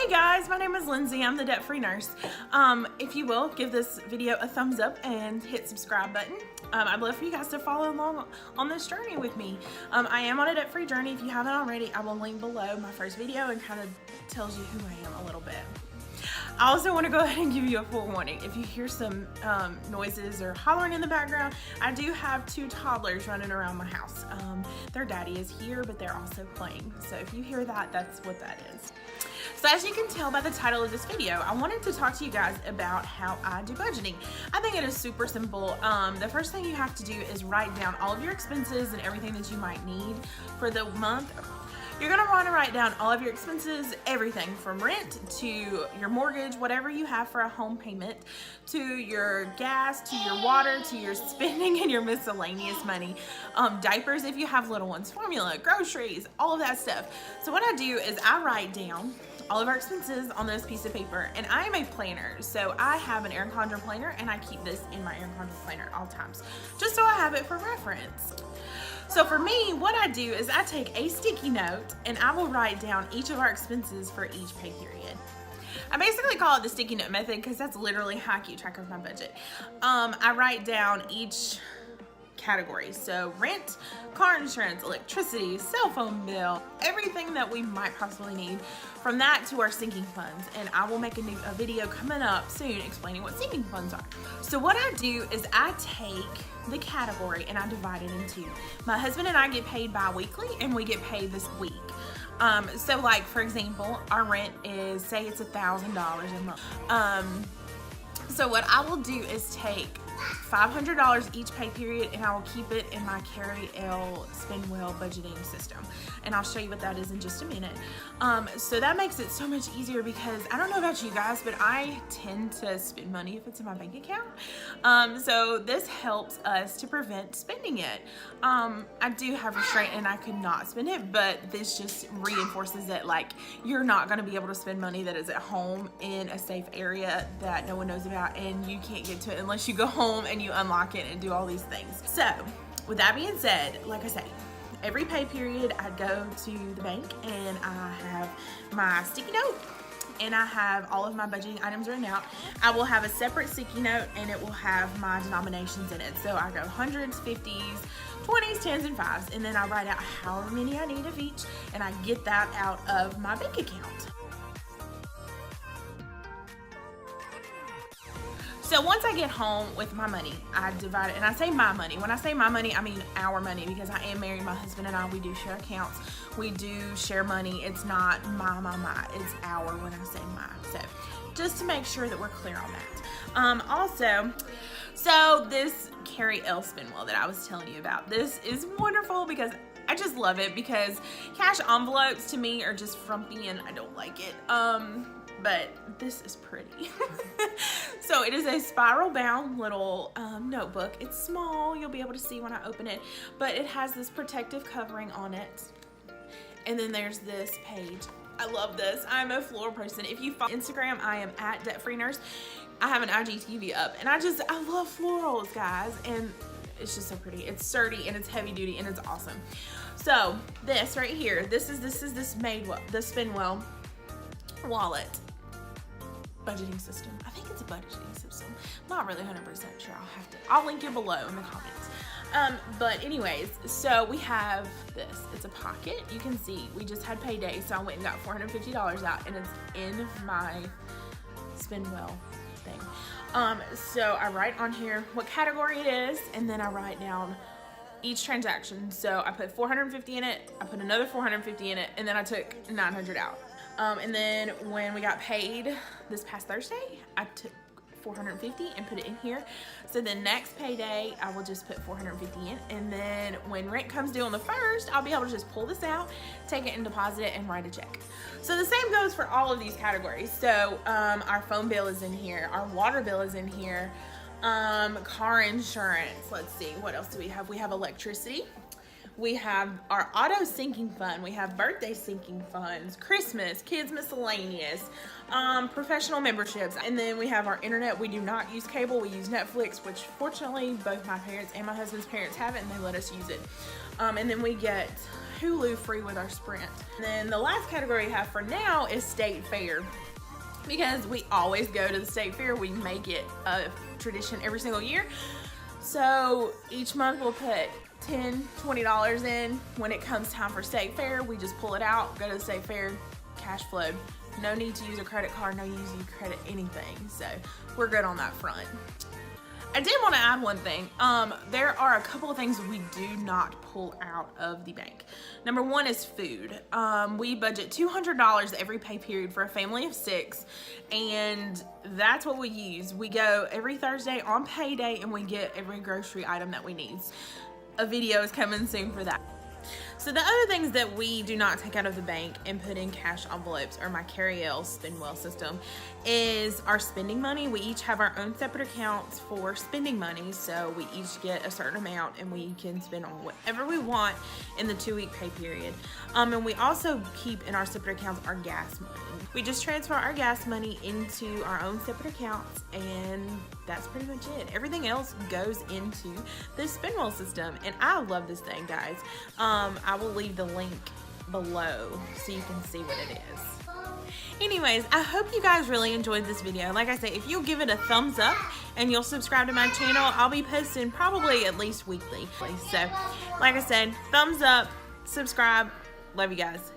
Hey guys, my name is Lindsay. I'm the debt-free nurse. If you will, give this video a thumbs up and hit subscribe button. I'd love for you guys to follow along on this journey with me. I am on a debt-free journey. If you haven't already, I will link below my first video and kind of tells you who I am a little bit. I also want to go ahead and give you a forewarning. If you hear some noises or hollering in the background, I do have two toddlers running around my house. Their daddy is here, but they're also playing. So if you hear that, that's what that is. So as you can tell by the title of this video, I wanted to talk to you guys about how I do budgeting. I think it is super simple. The first thing you have to do is write down all of your expenses and everything that you might need for the month. You're gonna want to write down all of your expenses, everything from rent to your mortgage, whatever you have for a home payment, to your gas, to your water, to your spending and your miscellaneous money, diapers if you have little ones, formula, groceries, all of that stuff. So what I do is I write down all of our expenses on this piece of paper, and I am a planner, so I have an Erin Condren planner, and I keep this in my Erin Condren planner at all times, just so I have it for reference. So for me, what I do is I take a sticky note and I will write down each of our expenses for each pay period. I basically call it the sticky note method because that's literally how I keep track of my budget. I write down each category. So rent, car insurance, electricity, cell phone bill, everything that we might possibly need, from that to our sinking funds. And I will make a video coming up soon explaining what sinking funds are. So what I do is I take the category and I divide it in two. My husband and I get paid bi-weekly and we get paid this week. So like for example, our rent is, say it's $1,000 a month. So what I will do is take $500 each pay period and I will keep it in my Carrie L Spendwell budgeting system, and I'll show you what that is in just a minute. So that makes it so much easier because I don't know about you guys, but I tend to spend money if it's in my bank account. So this helps us to prevent spending it. I do have restraint and I could not spend it, but this just reinforces that like you're not going to be able to spend money that is at home in a safe area that no one knows about, and you can't get to it unless you go home and you unlock it and do all these things. So with that being said, like I say, every pay period I go to the bank and I have my sticky note and I have all of my budgeting items written out. I will have a separate sticky note and it will have my denominations in it. So I go hundreds, 50s, 20s, 10s, and 5s, and then I write out however many I need of each, and I get that out of my bank account. So once I get home with my money, I divide it, and I say my money. When I say my money, I mean our money, because I am married. My husband and I, we do share accounts. We do share money. It's not my. It's our when I say my. So just to make sure that we're clear on that. Also, so this Carrie L Spendwell that I was telling you about, this is wonderful because I just love it, because cash envelopes to me are just frumpy and I don't like it. But this is pretty. So it is a spiral bound little notebook. It's small, you'll be able to see when I open it, but it has this protective covering on it. And then there's this page. I love this. I'm a floral person. If you follow Instagram, I am at debt-free nurse. I have an IGTV up, and I love florals, guys, and it's just so pretty. It's sturdy and it's heavy duty and it's awesome. So this right here, this is the Spendwell wallet budgeting system. I think it's a budgeting system. I'm not really 100% sure. I'll link it below in the comments. But anyways, so we have this. It's a pocket. You can see we just had payday, so I went and got $450 out, and it's in my Spendwell thing. So I write on here what category it is, and then I write down each transaction. So I put $450 in it, I put another $450 in it, and then I took $900 out. And then when we got paid this past Thursday, I took $450 and put it in here. So the next payday, I will just put $450 in. And then when rent comes due on the 1st, I'll be able to just pull this out, take it and deposit it and write a check. So the same goes for all of these categories. So our phone bill is in here. Our water bill is in here. Car insurance. Let's see, what else do we have? We have electricity. We have our auto sinking fund. We have birthday sinking funds, Christmas, kids miscellaneous, professional memberships. And then we have our internet. We do not use cable. We use Netflix, which fortunately both my parents and my husband's parents have it, and they let us use it. And then we get Hulu free with our Sprint. And then the last category we have for now is State Fair. Because we always go to the State Fair, we make it a tradition every single year. So each month we'll put $10, $20 in. When it comes time for State Fair, we just pull it out, go to the State Fair, cash flow. No need to use a credit card, no need to use credit anything. So we're good on that front. I did want to add one thing. There are a couple of things we do not pull out of the bank. Number one is food. We budget $200 every pay period for a family of 6, and that's what we use. We go every Thursday on payday and we get every grocery item that we need. A video is coming soon for that. So the other things that we do not take out of the bank and put in cash envelopes or my Carry-L Spendwell system is our spending money. We each have our own separate accounts for spending money, so we each get a certain amount and we can spend on whatever we want in the 2-week pay period. And we also keep in our separate accounts our gas money. We just transfer our gas money into our own separate accounts, and that's pretty much it. Everything else goes into the Spendwell system, and I love this thing, guys. I will leave the link below so you can see what it is. Anyways, I hope you guys really enjoyed this video. Like I say, if you'll give it a thumbs up and you'll subscribe to my channel, I'll be posting probably at least weekly. So, like I said, thumbs up, subscribe. Love you guys.